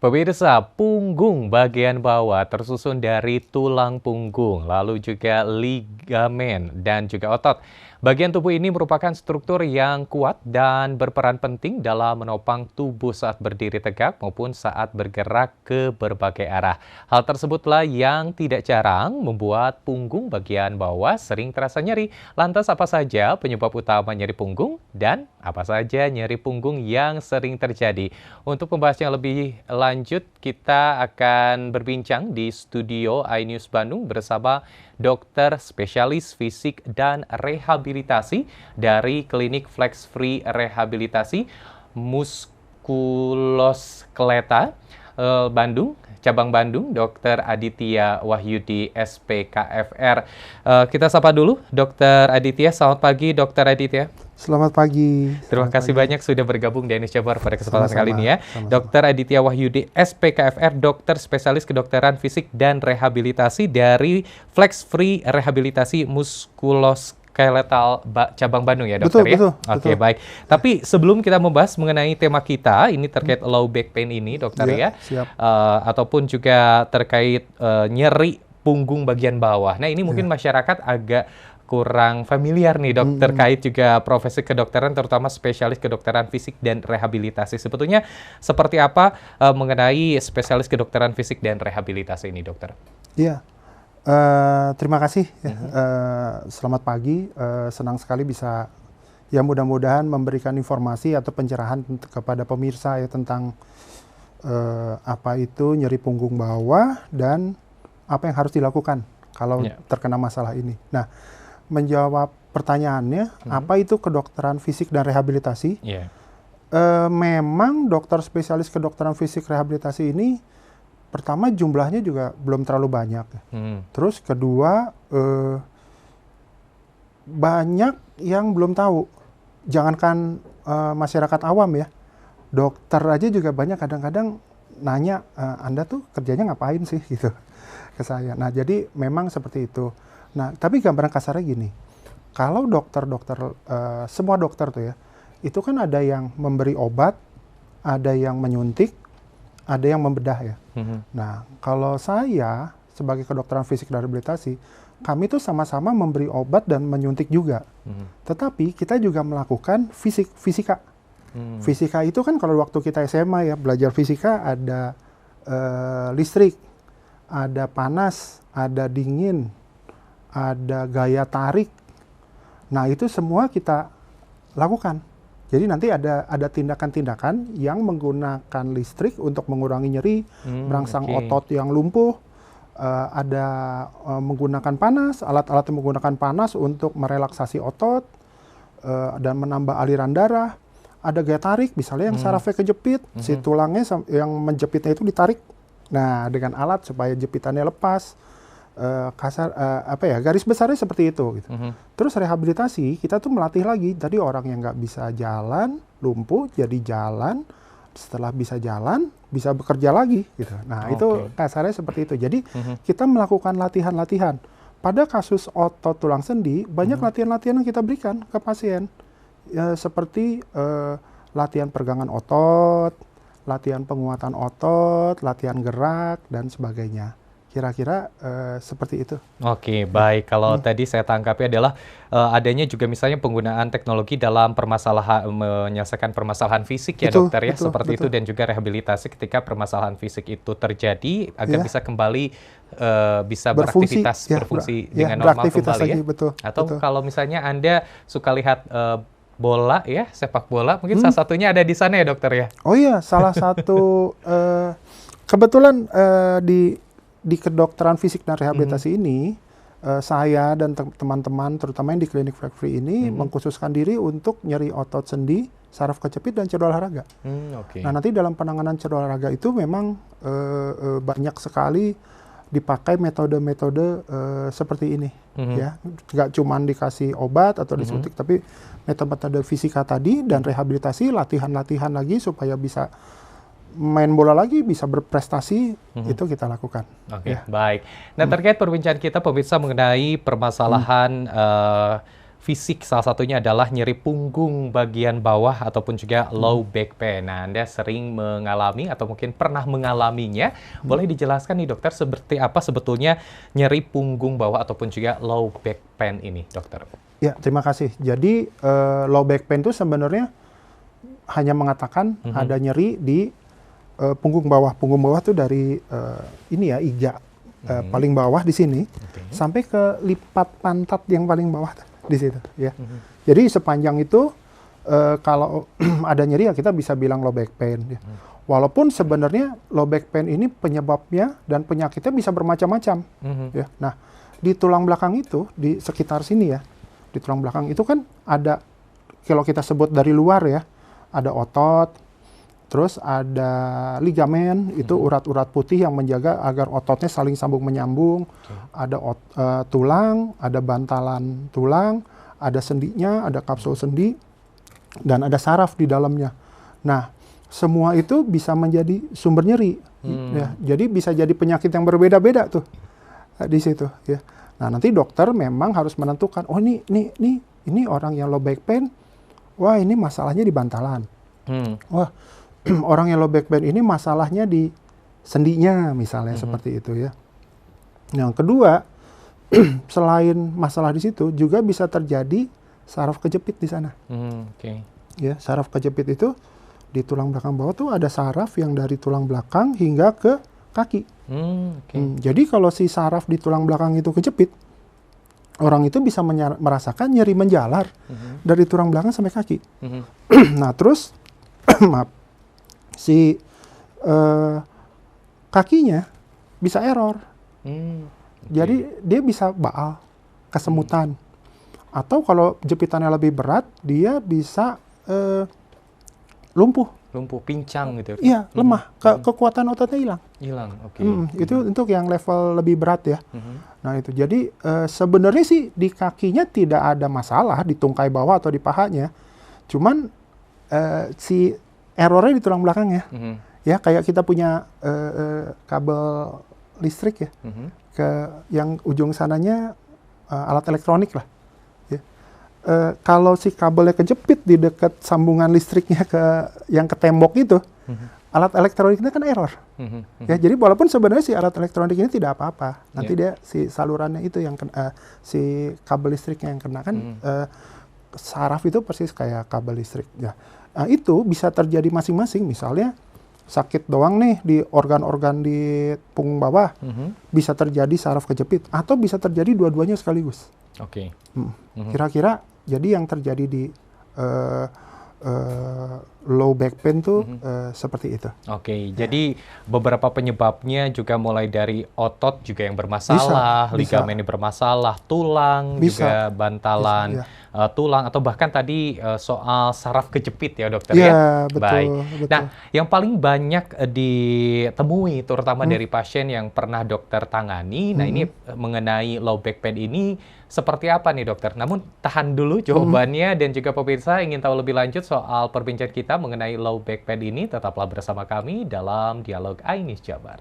Pemirsa, punggung bagian bawah tersusun dari tulang punggung, lalu juga ligamen dan juga otot. Bagian tubuh ini merupakan struktur yang kuat dan berperan penting dalam menopang tubuh saat berdiri tegak maupun saat bergerak ke berbagai arah. Hal tersebutlah yang tidak jarang membuat punggung bagian bawah sering terasa nyeri. Lantas apa saja penyebab utama nyeri punggung dan apa saja nyeri punggung yang sering terjadi? Untuk pembahasnya lebih lanjut, kita akan berbincang di studio iNews Bandung bersama dokter spesialis fisik dan rehabilitasi dari Klinik Flex Free Rehabilitasi Muskuloskeleta Bandung, Cabang Bandung, Dr. Aditya Wahyudi, SPKFR. Kita sapa dulu, Dr. Aditya. Selamat pagi, Dr. Aditya. Selamat pagi. Terima kasih banyak sudah bergabung di iNews Jabar pada kesempatan kali ini ya. Sama-sama. Dr. Aditya Wahyudi, SPKFR, dokter spesialis kedokteran fisik dan rehabilitasi dari Flex Free Rehabilitasi Muskuloskeletal Cabang Bandung ya, dokter ya? Betul. Baik. Tapi sebelum kita membahas mengenai tema kita, ini terkait low back pain ini, dokter ya. Siap. Ataupun juga terkait nyeri punggung bagian bawah. Nah, ini mungkin masyarakat agak kurang familiar nih dok, terkait juga profesi kedokteran, terutama spesialis kedokteran fisik dan rehabilitasi. Sebetulnya seperti apa mengenai spesialis kedokteran fisik dan rehabilitasi ini, dokter? Iya, terima kasih. Selamat pagi, senang sekali bisa ya mudah-mudahan memberikan informasi atau pencerahan kepada pemirsa ya tentang apa itu nyeri punggung bawah dan apa yang harus dilakukan kalau terkena masalah ini. Nah, menjawab pertanyaannya, apa itu kedokteran fisik dan rehabilitasi? Memang dokter spesialis kedokteran fisik rehabilitasi ini, pertama jumlahnya juga belum terlalu banyak. Terus kedua, banyak yang belum tahu. Jangankan masyarakat awam ya, dokter aja juga banyak kadang-kadang nanya, Anda tuh kerjanya ngapain sih gitu ke saya. Nah, jadi memang seperti itu. Nah, tapi gambaran kasarnya gini, kalau dokter-dokter, semua dokter tuh ya, itu kan ada yang memberi obat, ada yang menyuntik, ada yang membedah ya. Nah, kalau saya sebagai kedokteran fisik dan rehabilitasi, kami tuh sama-sama memberi obat dan menyuntik juga. Tetapi kita juga melakukan fisika. Fisika itu kan kalau waktu kita SMA ya, belajar fisika ada listrik, ada panas, ada dingin, ada gaya tarik. Nah, itu semua kita lakukan. Jadi nanti ada tindakan-tindakan yang menggunakan listrik untuk mengurangi nyeri, merangsang otot yang lumpuh. Ada menggunakan panas, alat-alat yang menggunakan panas untuk merelaksasi otot dan menambah aliran darah. Ada gaya tarik, misalnya yang sarafnya kejepit, si tulangnya yang menjepitnya itu ditarik. Nah, dengan alat supaya jepitannya lepas. Garis besarnya seperti itu gitu. Terus rehabilitasi kita tuh melatih lagi, tadi orang yang nggak bisa jalan lumpuh jadi jalan, setelah bisa jalan bisa bekerja lagi gitu. Nah, itu kasarnya seperti itu. Jadi kita melakukan latihan-latihan. Pada kasus otot tulang sendi banyak latihan-latihan yang kita berikan ke pasien seperti latihan pergangan otot, latihan penguatan otot, latihan gerak dan sebagainya. Kira-kira seperti itu. Baik. Kalau tadi saya tangkapnya adalah adanya juga misalnya penggunaan teknologi dalam menyelesaikan permasalahan fisik ya dokter ya, seperti itu, dan juga rehabilitasi ketika permasalahan fisik itu terjadi agar bisa kembali bisa beraktivitas, berfungsi dengan normal kembali ya. Atau kalau misalnya Anda suka lihat bola ya, sepak bola, mungkin salah satunya ada di sana ya dokter ya? Oh iya, salah satu kebetulan di kedokteran fisik dan rehabilitasi ini, saya dan teman-teman, terutama yang di Klinik Flex Free ini, mengkhususkan diri untuk nyeri otot sendi, saraf kejepit, dan cedera olahraga. Nah, nanti dalam penanganan cedera olahraga itu memang banyak sekali dipakai metode-metode seperti ini. Ya, nggak cuma dikasih obat atau disuntik, tapi metode-metode fisika tadi dan rehabilitasi, latihan-latihan lagi supaya bisa main bola lagi, bisa berprestasi, itu kita lakukan. Baik. Nah, terkait perbincangan kita pemirsa mengenai permasalahan fisik, salah satunya adalah nyeri punggung bagian bawah ataupun juga low back pain. Nah, Anda sering mengalami atau mungkin pernah mengalaminya. Boleh dijelaskan nih dokter, seperti apa sebetulnya nyeri punggung bawah ataupun juga low back pain ini, dokter? Ya, terima kasih. Jadi low back pain itu sebenarnya hanya mengatakan ada nyeri di punggung bawah. Punggung bawah tuh dari ini ya, iga paling bawah di sini sampai ke lipat pantat yang paling bawah di situ ya. Jadi sepanjang itu kalau ada nyeri ya kita bisa bilang low back pain ya. Walaupun sebenarnya low back pain ini penyebabnya dan penyakitnya bisa bermacam-macam ya. Nah, di tulang belakang itu di sekitar sini ya. Di tulang belakang itu kan ada, kalau kita sebut dari luar ya, ada otot, terus ada ligamen, itu urat-urat putih yang menjaga agar ototnya saling sambung menyambung. Ada tulang, ada bantalan tulang, ada sendinya, ada kapsul sendi, dan ada saraf di dalamnya. Nah, semua itu bisa menjadi sumber nyeri. Ya. Jadi bisa jadi penyakit yang berbeda-beda tuh di situ. Ya. Nah, nanti dokter memang harus menentukan, oh ini orang yang low back pain, wah ini masalahnya di bantalan. Wah, orang yang low back pain ini masalahnya di sendinya misalnya seperti itu ya. Yang kedua, selain masalah di situ juga bisa terjadi saraf kejepit di sana. Ya, saraf kejepit itu di tulang belakang bawah tuh ada saraf yang dari tulang belakang hingga ke kaki. Jadi kalau si saraf di tulang belakang itu kejepit, orang itu bisa merasakan nyeri menjalar dari tulang belakang sampai kaki. Nah, terus maaf, si kakinya bisa error. Jadi dia bisa baal, kesemutan. Atau kalau jepitannya lebih berat, dia bisa lumpuh. Lumpuh, pincang gitu. Iya, lemah. Kekuatan ototnya hilang. Hilang, Itu untuk yang level lebih berat ya. Nah itu, jadi sebenarnya sih di kakinya tidak ada masalah, di tungkai bawah atau di pahanya. Cuman si errornya di tulang belakangnya. Ya, kayak kita punya kabel listrik ya. Yang ujung sananya alat elektronik lah. Ya. Kalau si kabelnya kejepit di dekat sambungan listriknya yang ke tembok itu, alat elektroniknya kan error. Ya, jadi walaupun sebenarnya si alat elektronik ini tidak apa-apa, nanti dia si salurannya itu yang si kabel listriknya yang kena kan, saraf itu persis kayak kabel listrik. Ya. Nah, itu bisa terjadi masing-masing. Misalnya sakit doang nih di organ-organ di punggung bawah, bisa terjadi saraf kejepit, atau bisa terjadi dua-duanya sekaligus. Kira-kira jadi yang terjadi di low back pain tuh seperti itu. Jadi beberapa penyebabnya juga mulai dari otot juga yang bermasalah, ligamen yang bermasalah, tulang, juga bantalan tulang, atau bahkan tadi soal saraf kejepit ya dokter ya? Betul, Baik. betul. Nah, yang paling banyak ditemui terutama dari pasien yang pernah dokter tangani, nah ini mengenai low back pain ini seperti apa nih dokter? Namun tahan dulu jawabannya, dan juga pemirsa ingin tahu lebih lanjut soal perbincangan kita mengenai low back pain ini, tetaplah bersama kami dalam Dialog Ainis Jabar.